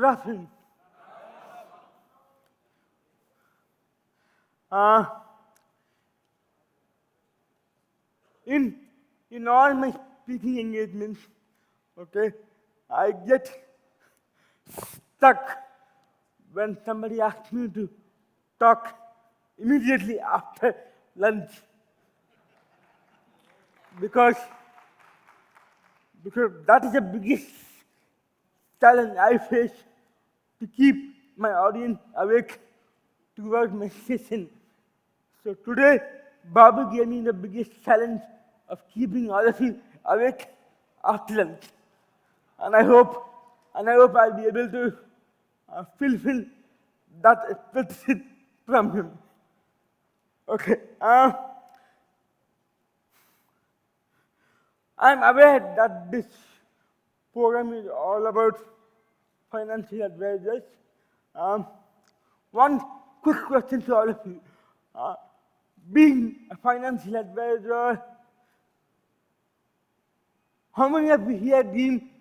afternoon. Uh, in all my speaking engagements, okay, I get stuck when somebody asks me to talk immediately after lunch because that is the biggest challenge I face to keep my audience awake towards my session. So today, Babu gave me the biggest challenge of keeping all of you awake after lunch. And I hope I'll be able to fulfill that expectation from him. Okay. I'm aware that this program is all about financial advisors. One quick question to all of you. Being a financial advisor, how many of you here dream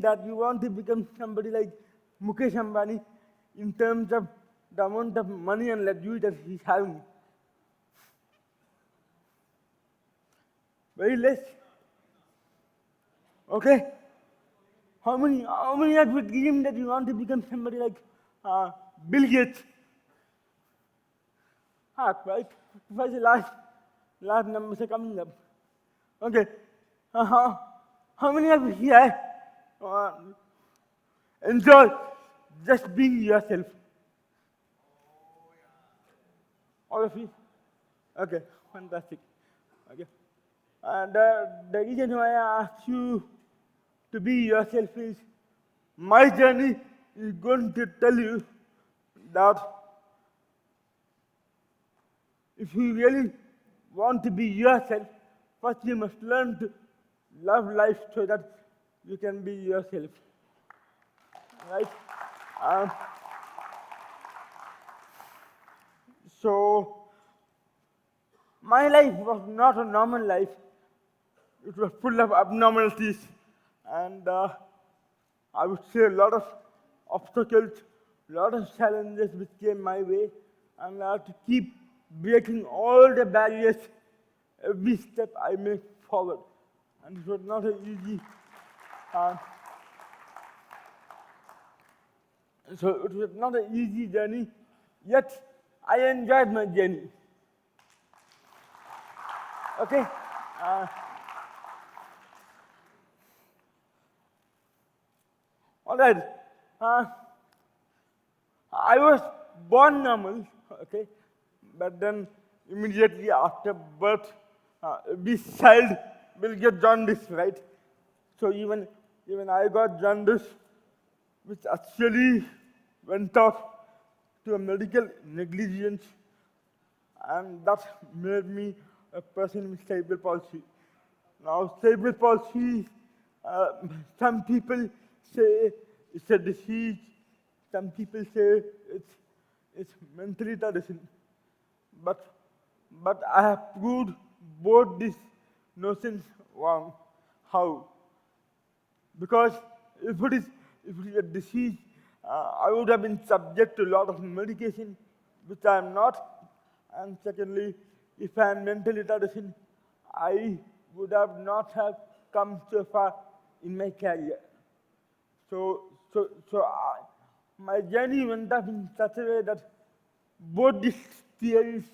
that you want to become somebody like Mukesh Ambani in terms of the amount of money and luxury that he's having? Very less. Okay. How many of you dream that you want to become somebody like Bill Gates? Right. Why the last numbers are coming up? Okay. How many of you here enjoy just being yourself? All of you? Okay, fantastic. Okay. And the reason why I asked you to be yourself is my journey is going to tell you that if you really want to be yourself, first you must learn to love life so that you can be yourself. Right? So, my life was not a normal life. It was full of abnormalities, and I would say a lot of obstacles, a lot of challenges which came my way, and I had to keep breaking all the barriers every step I make forward. And it was not an easy. So it was not an easy journey, yet I enjoyed my journey. Okay. All right. I was born normal, okay, but then immediately after birth, this child will get jaundice, right? So even I got jaundice, which actually went off to a medical negligence, and that made me a person with cerebral palsy. Now, cerebral palsy, some people say it's a disease, some people say it's mental retardation. But I have proved both these notions wrong. How? Because if it is a disease, I would have been subject to a lot of medication, which I am not. And secondly, if I am mental retardation, I would have not have come so far in my career. So my journey went up in such a way that both these theories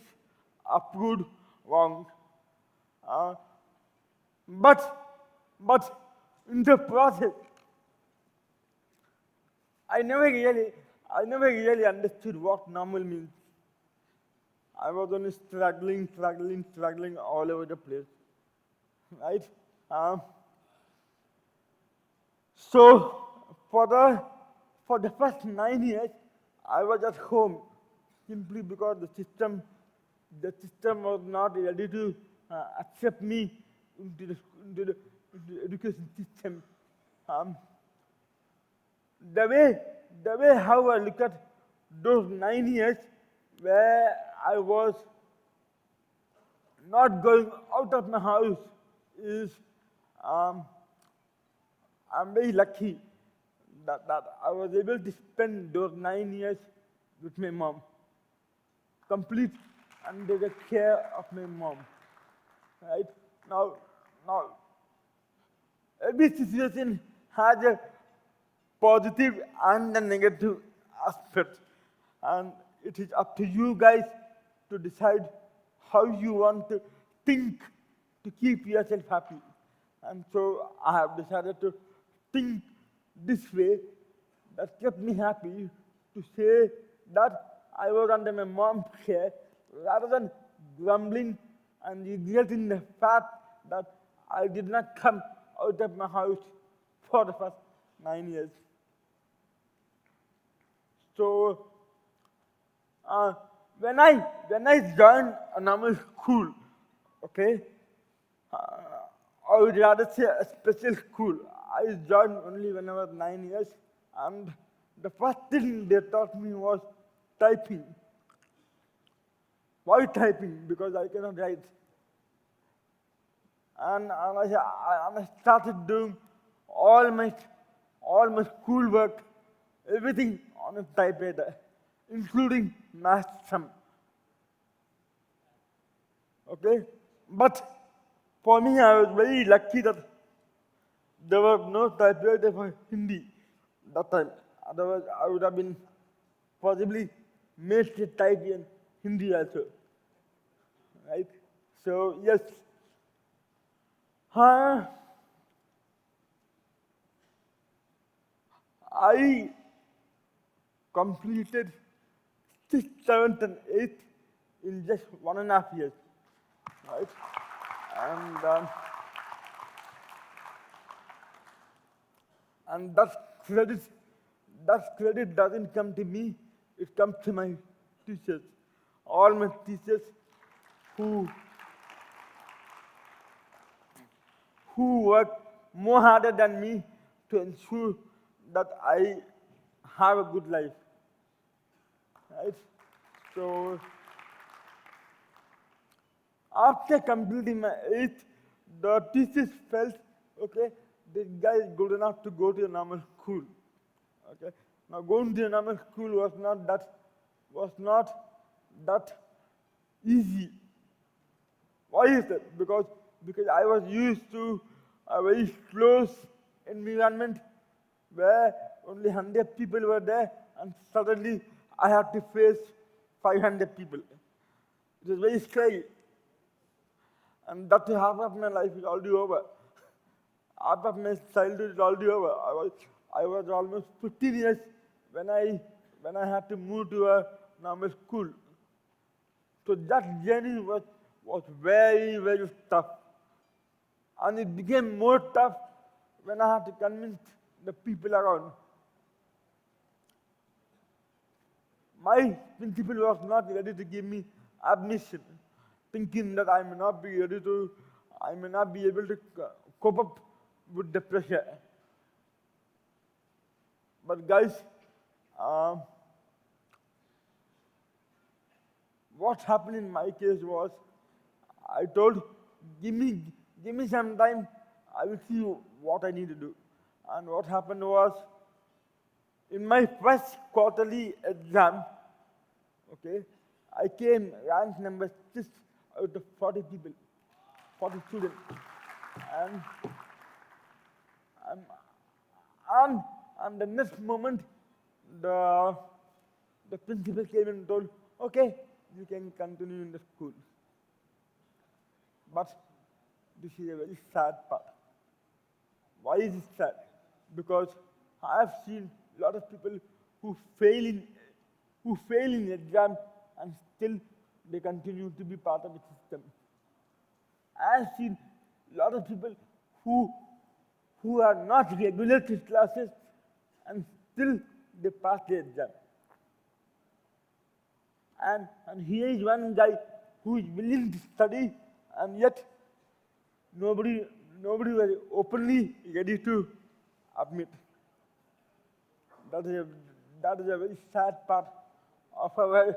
are proved wrong. But in the process, I never really understood what normal means. I was only struggling all over the place, right? So for the first 9 years, I was at home simply because the system was not ready to accept me into the education system. The way how I look at those 9 years where I was not going out of my house is I'm very lucky that I was able to spend those 9 years with my mom, complete under the care of my mom. Right? Now, now every situation has a positive and a negative aspect. And it is up to you guys to decide how you want to think to keep yourself happy. And so I have decided to think this way that kept me happy, to say that I was under my mom's care rather than grumbling and regretting the fact that I did not come out of my house for the first 9 years. So when I joined a normal school, okay, I would rather say a special school. I joined only when I was 9 years, and the first thing they taught me was typing. Why typing? Because I cannot write. And I started doing all my schoolwork, everything on a typewriter, including math sum. Okay? But for me, I was very lucky that there was no typewriter for Hindi that time. Otherwise, I would have been possibly made to type in Hindi also. Right? So, yes. I completed 6th, 7th, and 8th in just 1.5 years. Right? And that credit doesn't come to me, it comes to my teachers. All my teachers who work more harder than me to ensure that I have a good life. Right? So after completing my 8th, the teachers felt, okay, this guy is good enough to go to a normal school. Okay? Now going to a normal school was not that easy. Why is that? Because I was used to a very close environment where only 100 people were there, and suddenly I had to face 500 people. It was very scary. And that half of my life is already over. Half of my childhood is already over. I was almost 15 years when I had to move to a normal school. So that journey was very, very tough. And it became more tough when I had to convince the people around. My principal was not ready to give me admission, thinking that I may not be able to cope up with the pressure. But guys, what happened in my case was, I told, give me some time, I will see what I need to do. And what happened was, in my first quarterly exam, okay, I came ranked number 6 out of 40 people, 40 students. And the next moment, the principal came and told, okay, you can continue in the school. But this is a very sad part. Why is it sad? Because I have seen a lot of people who fail in exam, and still they continue to be part of the system. I have seen a lot of people who are not regular to classes, and still they pass the exam. And here is one guy who is willing to study, and yet nobody was openly ready to admit. That is a very sad part of our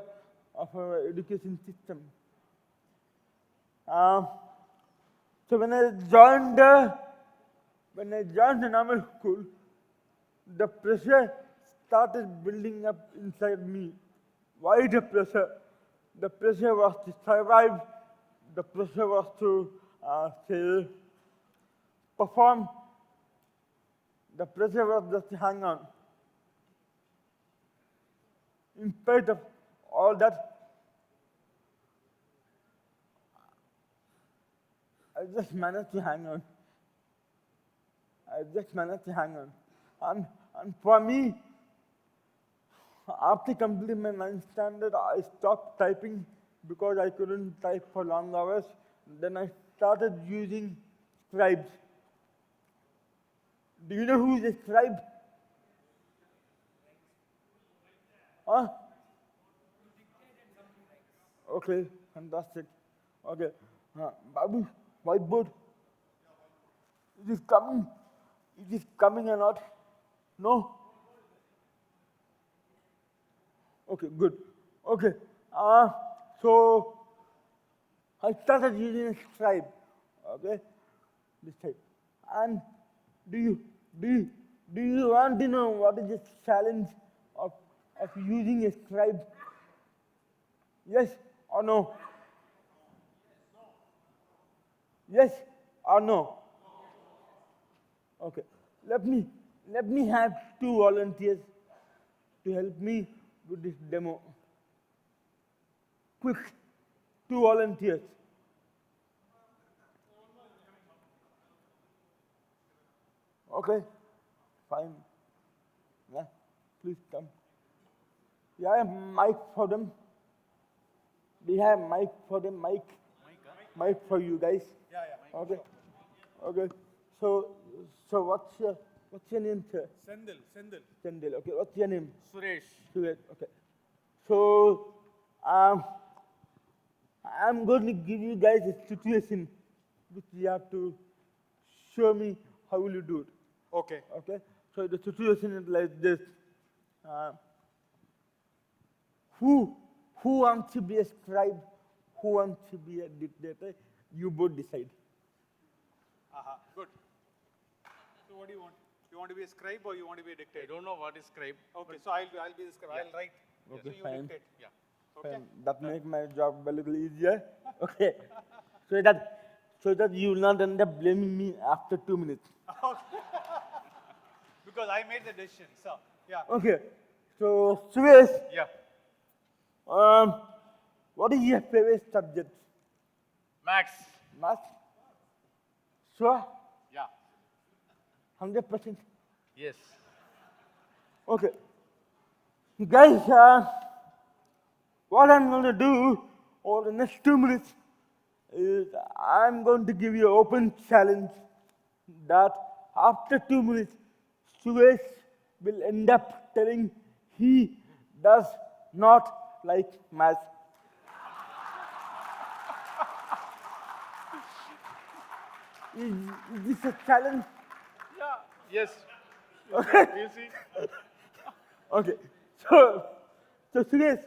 education system. So when I joined the normal school, the pressure started building up inside me. Why the pressure? The pressure was to survive. The pressure was to, say, perform. The pressure was just to hang on. In spite of all that, I just managed to hang on. I just managed to hang on. And for me, after completing my 9th standard, I stopped typing because I couldn't type for long hours. Then I started using scribes. Do you know who is a scribe? Huh? Okay, fantastic. Okay. Babu, whiteboard. It is coming. It is coming or not? No? Okay, good. Okay. So I started using a scribe. Okay? This type. And do you want to know what is the challenge of using a scribe? Yes or no? Yes or no? Okay. Let me have 2 volunteers to help me with this demo. Quick, 2 volunteers. Okay, fine. Yeah, please come. Yeah, I have mic for them. Do you have mic for them? Mic for you guys. Yeah. Okay. Okay. So what's your name, sir? Sendil. Okay. What's your name? Suresh. Okay. So I'm going to give you guys a situation which you have to show me how will you do it. Okay. Okay. So the situation is like this. Who wants to be a scribe? Who wants to be a dictator? You both decide. Good. So what do you want? You want to be a scribe or you want to be a dictator? I don't know what is scribe. Okay, so I'll be the scribe. Yeah. I'll write. Okay, So you fine. dictate. Yeah. Okay. Fine. That makes my job a little easier. Okay. So that you will not end up blaming me after 2 minutes. Because I made the decision. So yeah. Okay. So Suresh, Yeah. what is your favorite subject? Max. Math? Sure? Yeah. 100%? Yes. Okay. Guys, what I'm going to do over the next 2 minutes is I'm going to give you an open challenge that after 2 minutes, Suresh will end up telling he does not like math. Is this a challenge? Yeah. Yes. Okay. We'll see. Okay. So Suresh,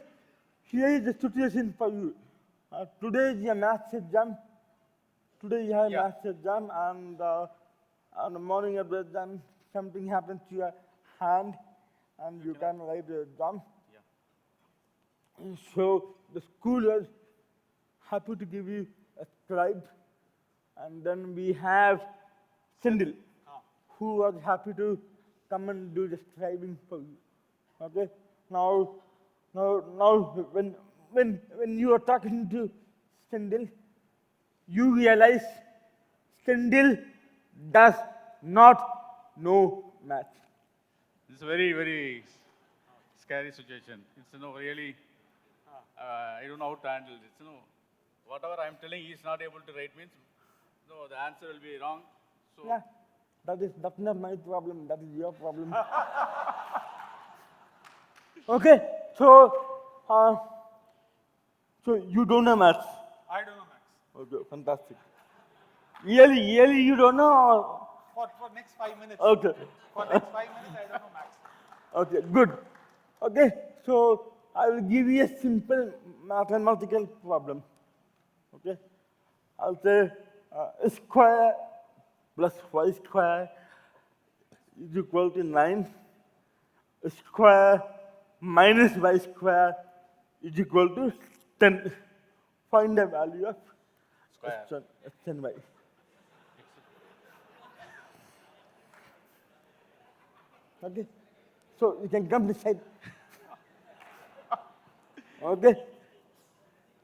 here is the situation for you. Today is your maths exam. Today you have Yeah. maths exam, and on the morning of the exam, something happens to your hand, and you can write the exam. Yeah. So the school was happy to give you a scribe, and then we have Sindil, who was happy to come and do the scribing for you. Okay. Now, when you are talking to Sindil, you realize Sindil does not know math. This is a very, very scary situation. It's really, I don't know how to handle this. Whatever I'm telling, he's not able to write means, no, the answer will be wrong. So Yeah, that's not my problem. That is your problem. Okay, so you don't know maths. I don't know Max. Okay, fantastic. Really, you don't know? For next 5 minutes. Okay. For next 5 minutes, I don't know Max. Okay, good. Okay, so I will give you a simple mathematical problem. Okay, I'll say square plus y square is equal to 9. square minus y square is equal to 10. Find the value of Square. x and y. Okay, so you can come this side. Okay,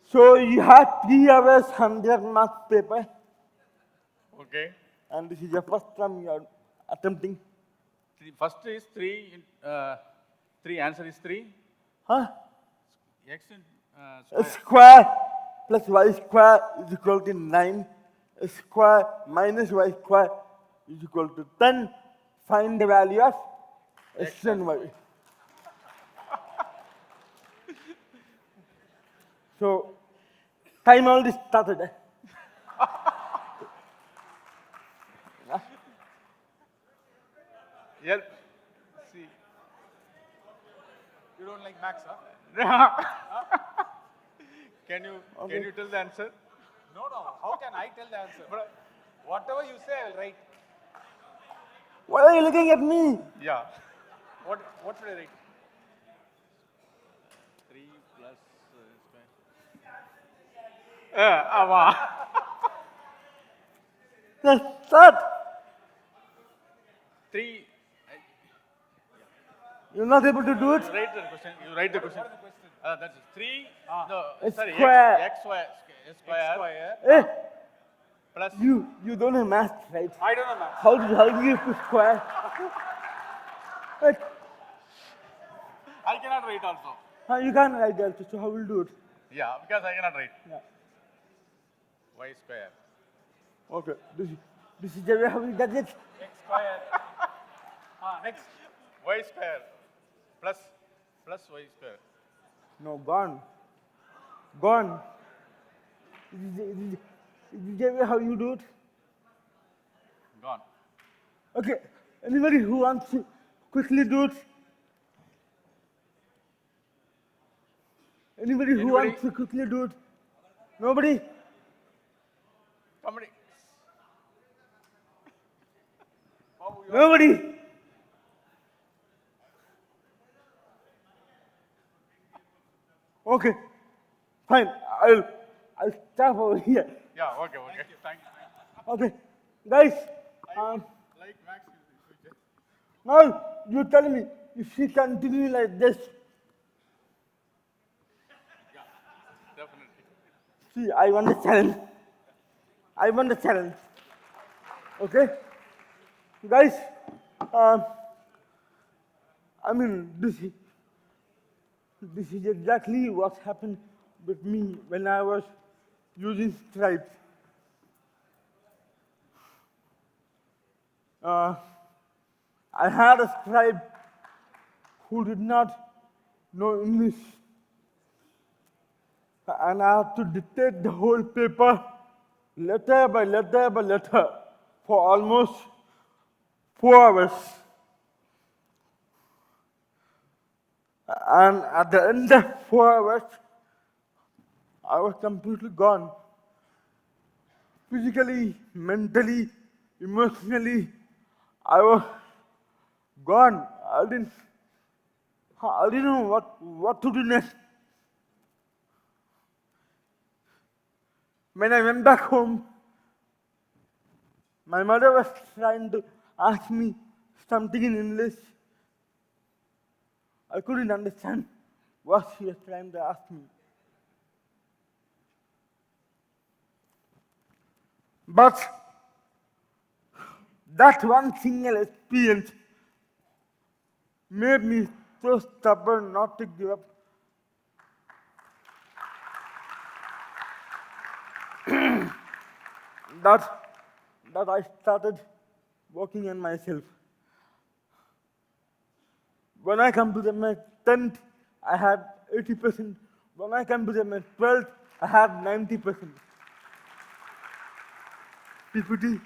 so you have 3 hours 100 mark paper, Okay. and this is the first time you are attempting. First is 3, 3, answer is 3. Huh? X in A square. square plus y square is equal to 9. A square minus y square is equal to 10. Find the value of x and y. So, time already started. Yep. See. You don't like max, huh? Can you tell the answer? No, no. How can I tell the answer? Whatever you say, I'll write. Why are you looking at me? Yeah. What should I write? 3 plus square. Wow. Let's start. 3. You're not able to do it? You write the question. You write the question. That's 3. No, It's sorry. square. X square. Square Square. Eh, plus. you don't have math, right? I don't know max. How do you put square? Eh, I cannot write also. you can't write that, so how will you do it? Yeah, because I cannot write. Yeah. Y square. Okay, this is the way how you get it. X square. Next. Y square plus y square. No, gone. Gone. This is the way how you do it. Gone. Okay, anybody who wants to quickly do it? Anybody who Anybody? wants to quickly do it? Nobody? Somebody. Nobody? Okay, fine. I'll stop over here. Yeah. Okay. Thank you. Okay, guys. Like Max. Now you tell me if she continue like this. Definitely. See, I want the challenge. I want the challenge. Okay, guys. I mean, this is exactly what happened with me when I was using Stripe. I had a scribe who did not know English, and I had to dictate the whole paper, letter by letter by letter, for almost 4 hours. And at the end of 4 hours, I was completely gone. Physically, mentally, emotionally, I was gone. I didn't know what to do next. When I went back home, my mother was trying to ask me something in English. I couldn't understand what she was trying to ask me. But that one single experience made me so stubborn not to give up. that I started working on myself. When I come to my 10th, I had 80%. When I come to my 12th, I had 90%. PPT.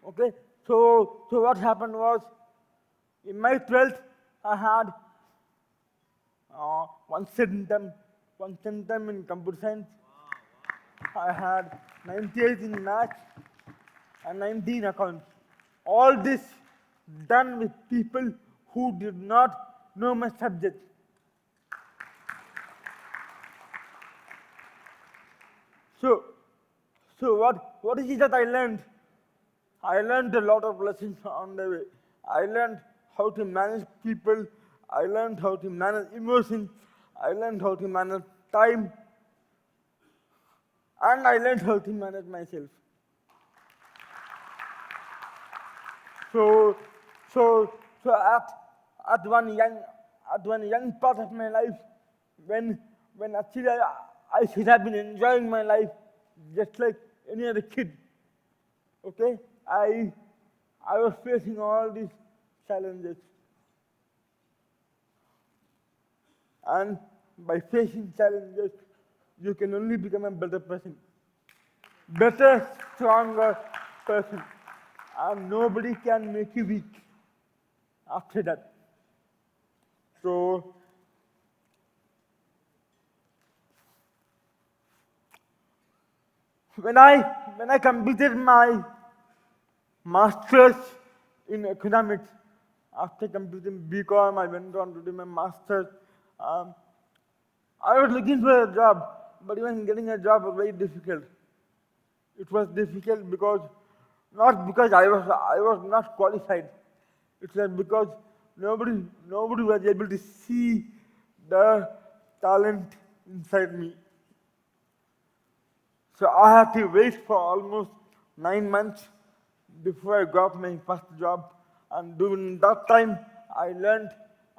Okay, so what happened was, in my 12th, I had one centum in computer science. I had 98 in math and 19 accounts. All this done with people who did not know my subject. So, what is it that I learned? I learned a lot of lessons on the way. I learned how to manage people. I learned how to manage emotions. I learned how to manage time. And I learned how to manage myself. So, so, so at one young part of my life, when actually I should have been enjoying my life just like any other kid. Okay, I was facing all these challenges, and by facing challenges, you can only become a better person, better, stronger person, and nobody can make you weak after that. So, when I completed my master's in economics, after completing BCom, I went on to do my master's. I was looking for a job, but even getting a job was very difficult. It was difficult because, not because I was not qualified. It was because nobody was able to see the talent inside me. So I had to wait for almost 9 months before I got my first job. And during that time, I learned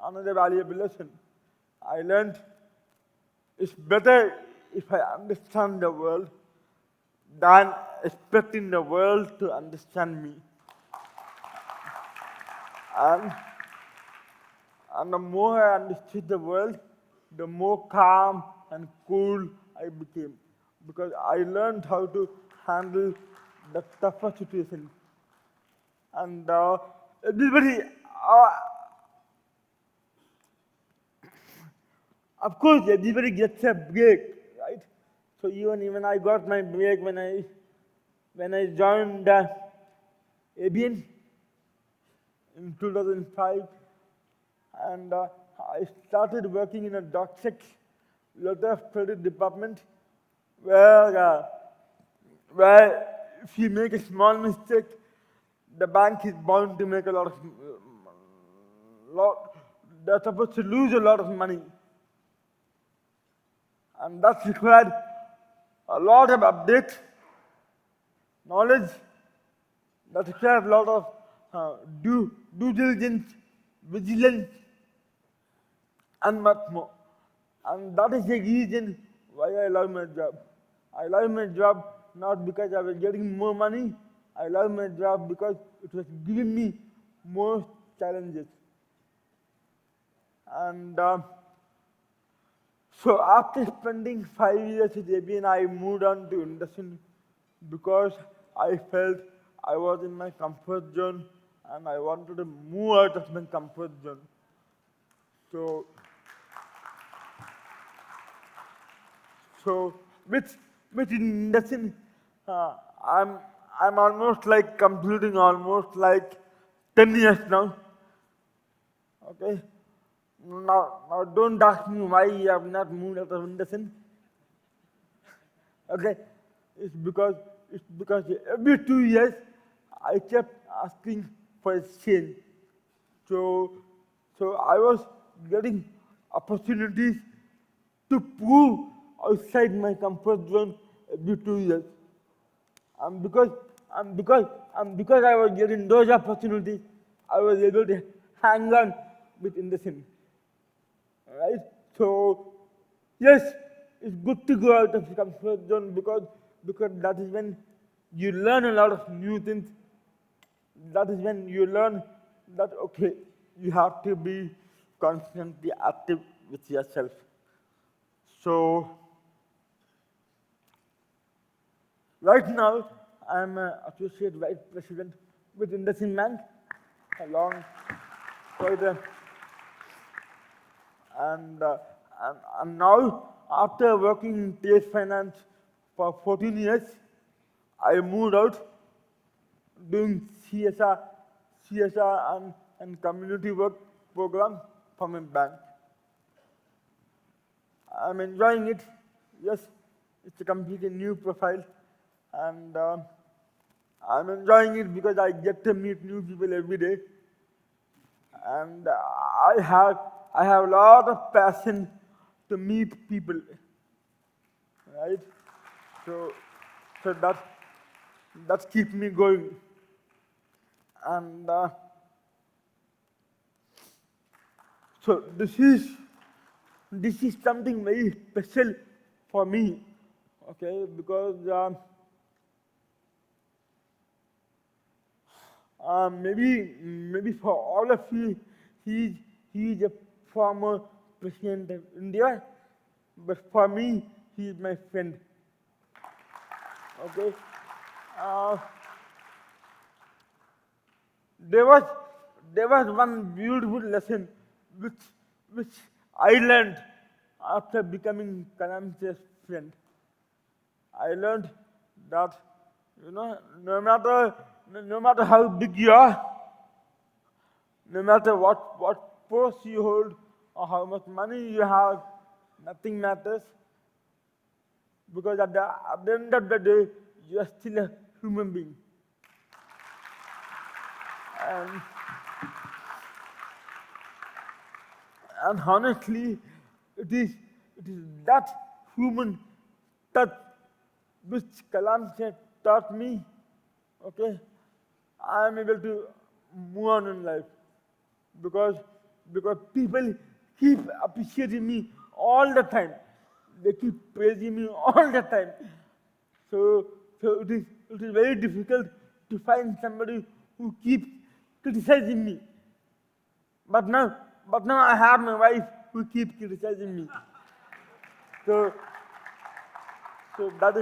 another valuable lesson. I learned it's better if I understand the world than expecting the world to understand me. And the more I understood the world, the more calm and cool I became. Because I learned how to handle the tougher situations. And everybody, of course, everybody gets a break, right? So even I got my break when I joined ABN in 2005, and I started working in a DocSec letter of credit department, where if you make a small mistake, the bank is bound to make they're supposed to lose a lot of money. And that's required a lot of update, knowledge, that requires a lot of due diligence, vigilance, and much more. And that is the reason why I love my job. I love my job not because I was getting more money. I love my job because it was giving me more challenges. And so after spending 5 years at ABN, I moved on to industry because I felt I was in my comfort zone and I wanted to move out of my comfort zone. So with industry, I'm almost like completing almost like 10 years now. Okay. Now don't ask me why you have not moved out of industry. Okay. It's because every 2 years I kept asking for a change. So I was getting opportunities to prove outside my comfort zone every 2 years. And because I was getting those opportunities, I was able to hang on with industry. Right? So yes, it's good to go out of the comfort zone because that is when you learn a lot of new things. That is when you learn that okay, you have to be constantly active with yourself. So right now, I'm an associate vice president with Indus Bank, along further. And now, after working in TS Finance for 14 years, I moved out doing CSR and community work program from a bank. I'm enjoying it. Yes, it's a completely new profile, and I'm enjoying it because I get to meet new people every day, and I have a lot of passion to meet people, right? So so that keeps me going, and so this is something very special for me, okay? Because maybe for all of you, he is a former president of India, but for me, he is my friend. Okay. Uh, there was one beautiful lesson which I learned after becoming Kalam's friend. I learned that, you know, no matter how big you are, no matter what post you hold or how much money you have, nothing matters, because at the end of the day, you are still a human being. And, and honestly, it is that human touch which Kalam said taught me, okay, I am able to move on in life, because people keep appreciating me all the time. They keep praising me all the time. So it is very difficult to find somebody who keeps criticizing me. But now I have my wife who keeps criticizing me. So that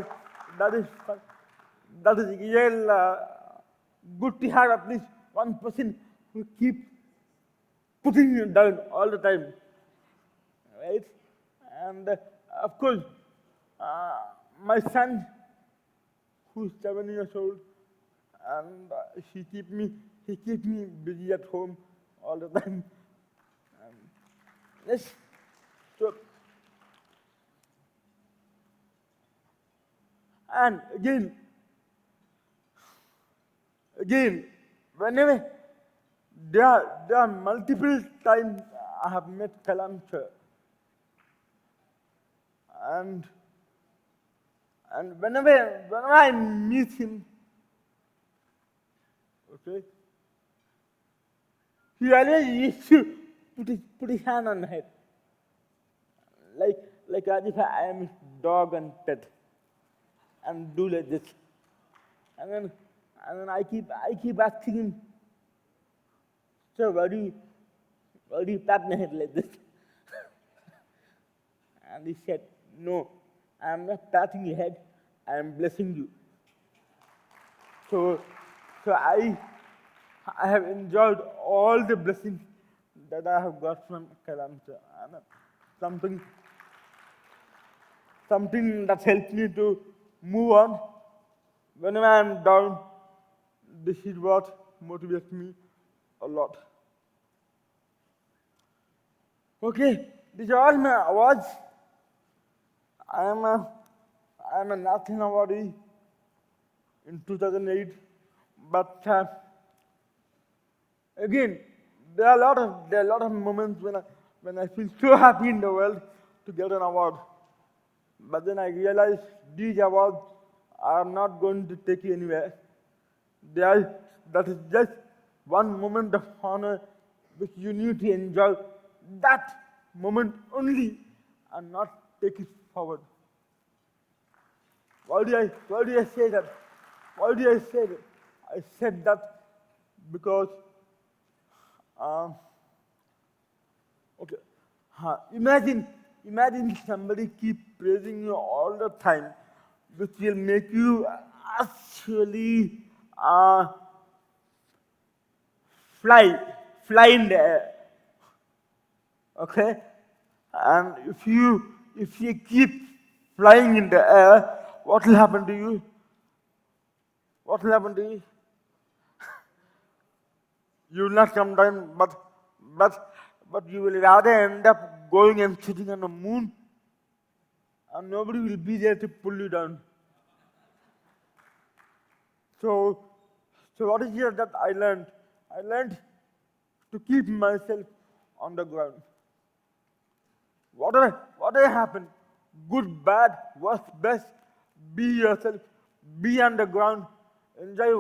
is real good to have at least one person who keeps putting you down all the time, right? And of course, my son, who's 7 years old, and he keep me busy at home all the time. Yes. So, and again, whenever there are multiple times I have met Kalam sir, and whenever I meet him, okay, he always used to put his hand on my head, like as if I am his dog and pet, and do like this, and then I keep asking him, sir, why do you pat my head like this? And he said, no, I am not patting your head, I am blessing you. So I have enjoyed all the blessings that I have got from Kalam sir. And something that helps me to move on. Whenever I am down, this is what motivates me a lot. Okay, these are all my awards. I am a Nathan awardee in 2008, but again, there are a lot of moments when I feel so happy in the world to get an award. But then I realize these awards are not going to take you anywhere. That is just one moment of honor which you need to enjoy that moment only and not take it forward. Why do I say that? Why do I say that? I said that because okay, imagine somebody keep praising you all the time, which will make you actually fly in the air. Okay, and if you keep flying in the air, what will happen to you? What will happen to you? You will not come down, but but you will rather end up going and sitting on the moon, and nobody will be there to pull you down. So, what is here that I learned? I learned to keep myself on the ground. Whatever happen, good, bad, worst, best, be yourself, be on the ground, enjoy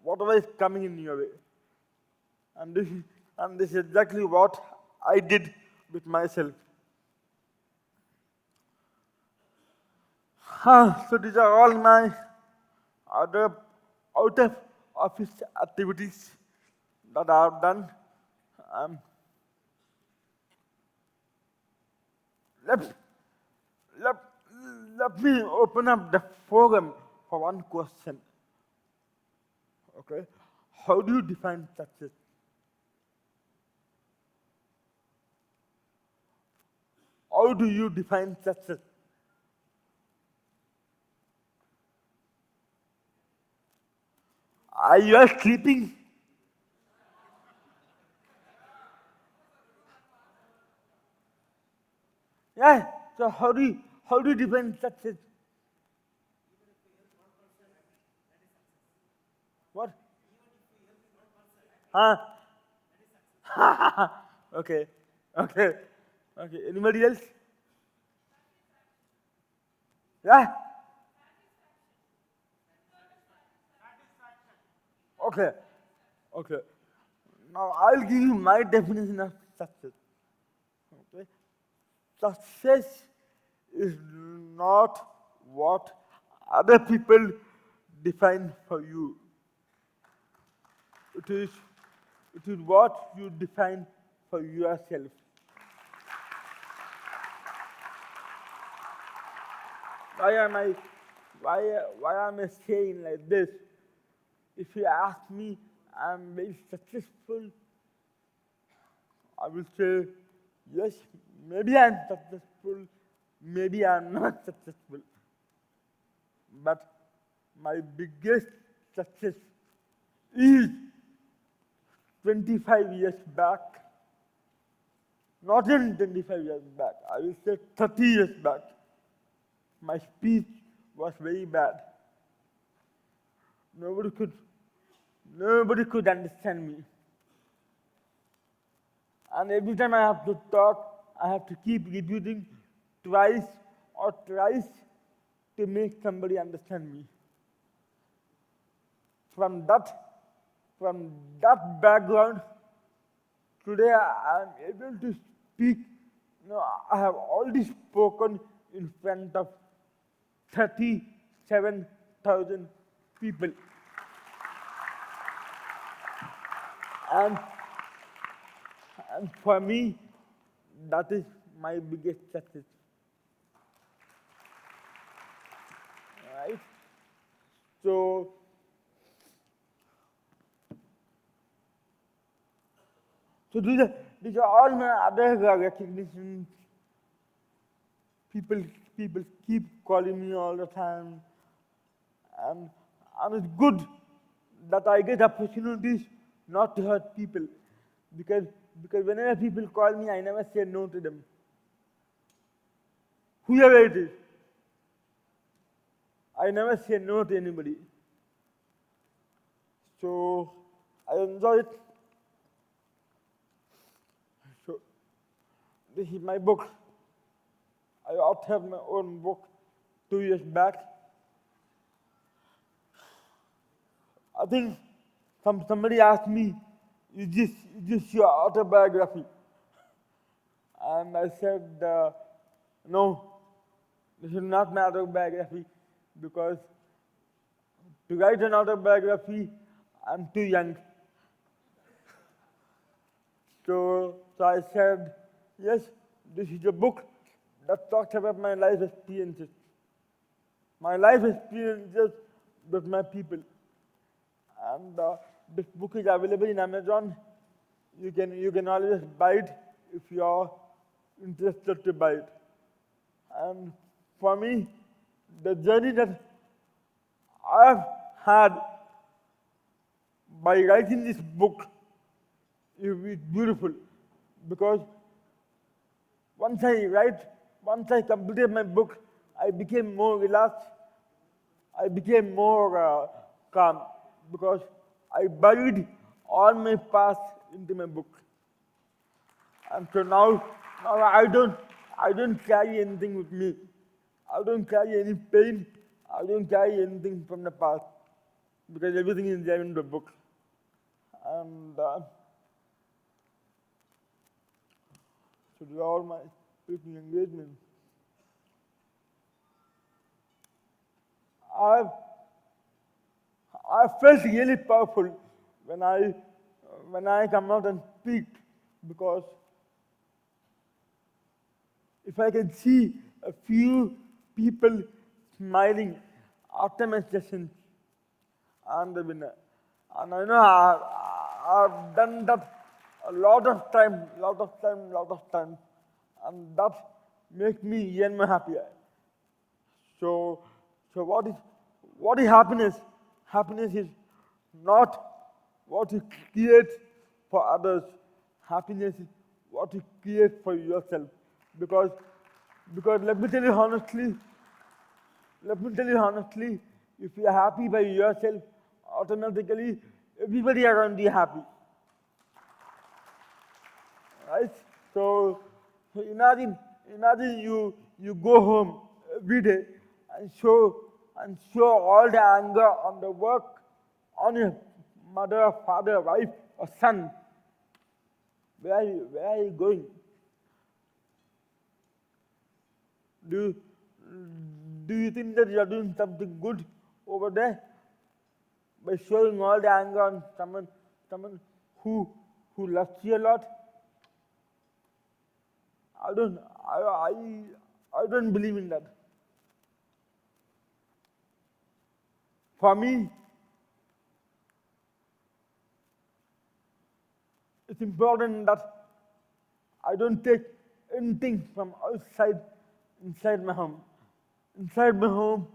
whatever is coming in your way. And this is exactly what I did with myself. So these are all my other out of office activities that I have done. Let me open up the forum for one question. Okay, how do you define success? How do you define success? Are you all sleeping? Yeah. So how do you define success? What? Huh? Okay. Okay. Okay. Anybody else? Yeah. Okay. Okay. Now I'll give you my definition of success. Okay. Success is not what other people define for you. It is what you define for yourself. Why am I saying like this? If you ask me, I'm very successful, I will say, yes, maybe I'm successful, maybe I'm not successful. But my biggest success is 25 years back. Not even 25 years back, I will say 30 years back. My speech was very bad. Nobody could understand me. And every time I have to talk, I have to keep repeating twice or thrice to make somebody understand me. From that background, today I am able to speak. I have already spoken in front of 37,000 people. And for me, that is my biggest success. Right? So these are all my other recognitions. People keep calling me all the time, and it's good that I get opportunities not to hurt people, because whenever people call me, I never say no to them. Whoever it is, I never say no to anybody. So I enjoy it. So this is my book. I authored my own book 2 years back. I think somebody asked me, is this your autobiography? And I said, no, this is not my autobiography, because to write an autobiography, I'm too young. So I said, yes, this is a book that talks about my life experiences. My life experiences with my people. And this book is available in Amazon. You can always buy it if you are interested to buy it. And for me, the journey that I've had by writing this book it's beautiful because once I completed my book, I became more relaxed. I became more calm because I buried all my past into my book. And so now I don't carry anything with me. I don't carry any pain. I don't carry anything from the past because everything is there in the book. And so these are all my speaking engagements. I felt really powerful when I come out and speak because if I can see a few people smiling after my session, I'm the winner. And I know I've done that a lot of time, and that makes me even more happier. So what is happiness? Happiness is not what you create for others. Happiness is what you create for yourself. Because let me tell you honestly, if you are happy by yourself, automatically everybody around you is happy. Right? So imagine you go home every day and show all the anger on the work, on your mother, father, wife, or son. Where are you going? Do you think that you are doing something good over there by showing all the anger on someone who loves you a lot? I don't believe in that. For me, it's important that I don't take anything from outside inside my home. Inside my home,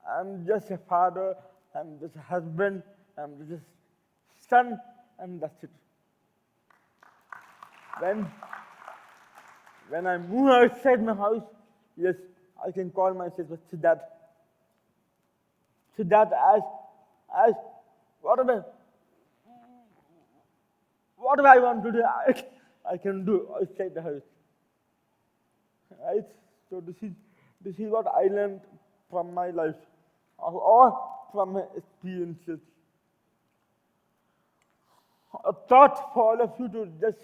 I'm just a father, I'm just a husband, I'm just a son, and that's it. When I move outside my house, yes, I can call myself a Siddharth. Siddharth as whatever I want to do, I can do outside the house. Right? So this is what I learned from my life, or from my experiences. A thought for all of you to just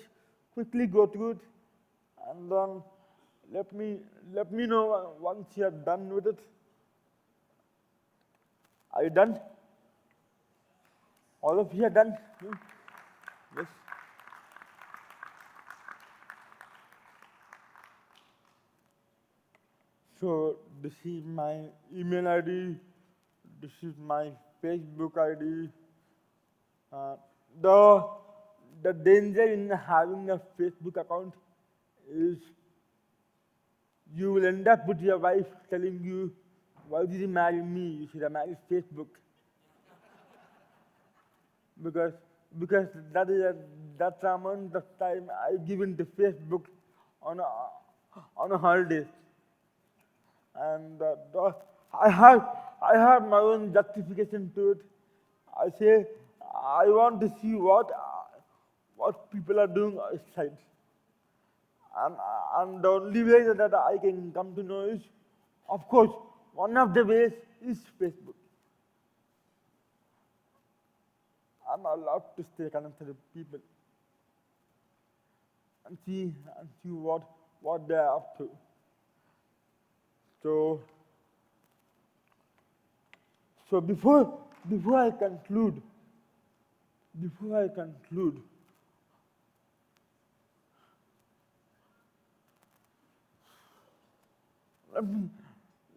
quickly go through it, and then let me know once you are done with it. Are you done? All of you are done? Yes. So this is my email ID. This is my Facebook ID. The danger in having a Facebook account is you will end up with your wife telling you, why did you marry me? You should have married Facebook. Because that's the amount of time I give into Facebook on a holiday. And I have my own justification to it. I say I want to see what people are doing outside, and the only way that I can come to know is, of course, one of the ways is Facebook. I'm allowed to stay connected with people and see what they're up to. So before I conclude,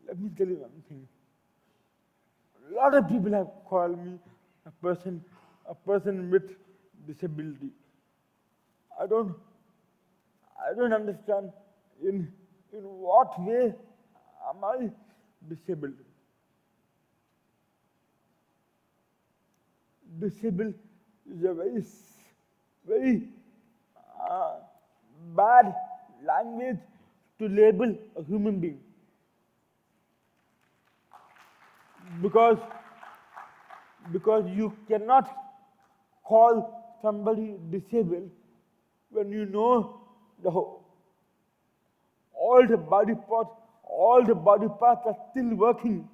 let me tell you one thing. A lot of people have called me a person with disability. I don't understand in what way am I disabled. Disabled is a very very uh, bad language to label a human being. Because you cannot call somebody disabled when you know all the body parts are still working.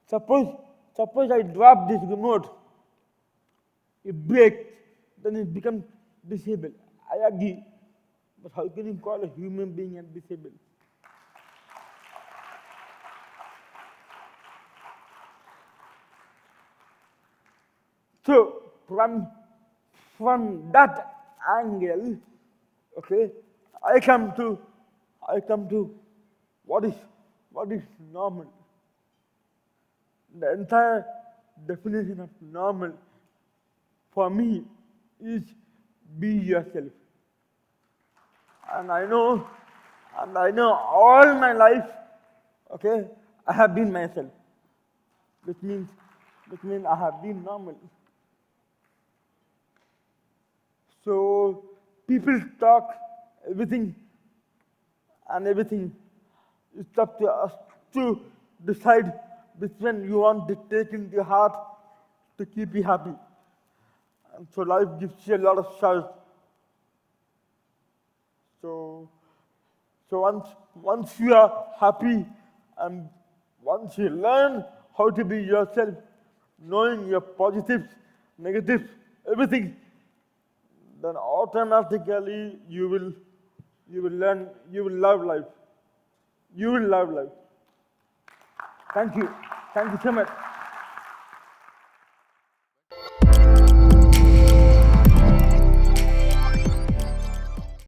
Suppose I drop this remote, it breaks, then it becomes disabled. I agree. But how can you call a human being disabled? So from that angle, okay, I come to what is normal. The entire definition of normal for me is be yourself. And I know all my life, okay, I have been myself. Which means I have been normal. So people talk everything it's up to us to decide which one you want to take in the heart to keep you happy. And so life gives you a lot of choice. So once you are happy and once you learn how to be yourself, knowing your positives, negatives, everything, then automatically you will love life. You will love life. Thank you so much.